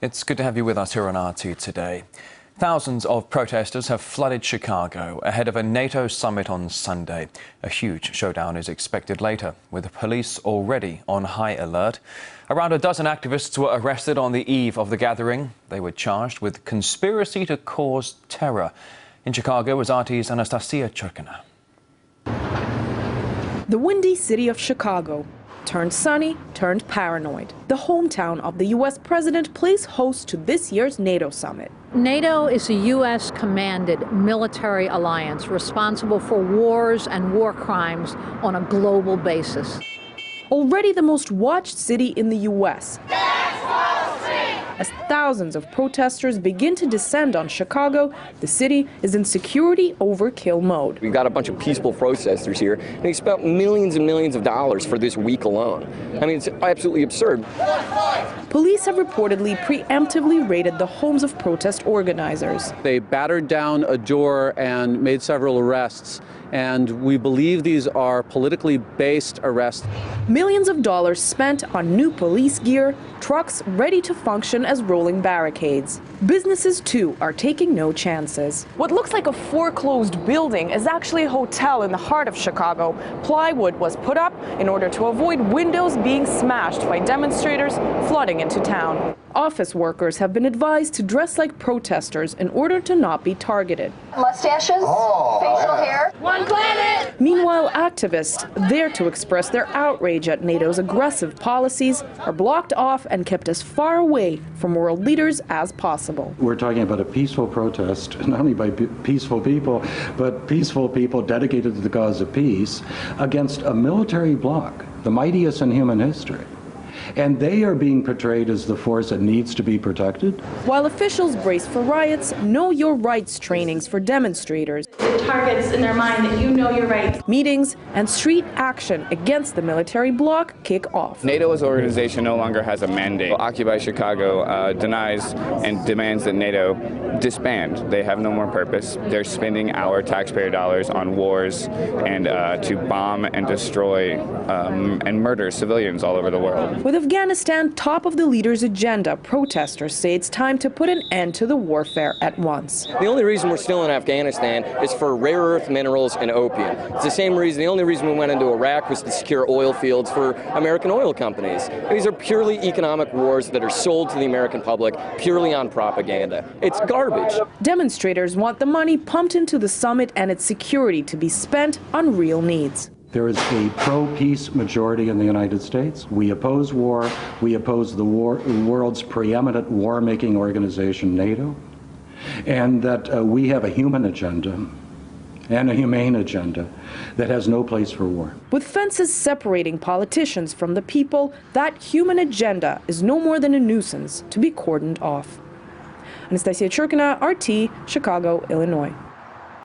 It's good to have you with us here on RT today. Thousands of protesters have flooded Chicago ahead of a NATO summit on Sunday. A huge showdown is expected later, with the police already on high alert. Around a dozen activists were arrested on the eve of the gathering. They were charged with conspiracy to cause terror. In Chicago was RT's Anastasia Churkina. The windy city of Chicago. Turned sunny, turned paranoid. The hometown of the U.S. president plays host to this year's NATO summit. NATO is a U.S.-commanded military alliance responsible for wars and war crimes on a global basis. Already the most watched city in the U.S. As thousands of protesters begin to descend on Chicago, the city is in security overkill mode. We've got a bunch of peaceful protesters here, and they spent millions and millions of dollars for this week alone. I mean, it's absolutely absurd. Police have reportedly preemptively raided the homes of protest organizers. They battered down a door and made several arrests, and we believe these are politically based arrests. Millions of dollars spent on new police gear, trucks ready to function as rolling barricades. Businesses, too, are taking no chances. What looks like a foreclosed building is actually a hotel in the heart of Chicago. Plywood was put up in order to avoid windows being smashed by demonstrators flooding into town. Office workers have been advised to dress like protesters in order to not be targeted. Mustaches, facial hair. One planet! Meanwhile, activists, there to express their outrage at NATO's aggressive policies, are blocked off and kept as far away from world leaders as possible. We're talking about a peaceful protest, not only by peaceful people, but peaceful people dedicated to the cause of peace against a military bloc, the mightiest in human history. And they are being portrayed as the force that needs to be protected. While officials brace for riots, know your rights trainings for demonstrators. It targets in their mind that you know your rights. Meetings and street action against the military bloc kick off. NATO as an organization no longer has a mandate. Occupy Chicago denies and demands that NATO disband. They have no more purpose. They're spending our taxpayer dollars on wars and to bomb and destroy and murder civilians all over the world. With Afghanistan top of the leaders' agenda, protesters say it's time to put an end to the warfare at once. The only reason we're still in Afghanistan is for rare earth minerals and opium. It's the same reason, the only reason we went into Iraq was to secure oil fields for American oil companies. These are purely economic wars that are sold to the American public purely on propaganda. It's garbage. Demonstrators want the money pumped into the summit and its security to be spent on real needs. There is a pro-peace majority in the United States. We oppose war. We oppose the world's preeminent war-making organization, NATO. And that we have a human agenda and a humane agenda that has no place for war. With fences separating politicians from the people, that human agenda is no more than a nuisance to be cordoned off. Anastasia Churkina, RT, Chicago, Illinois.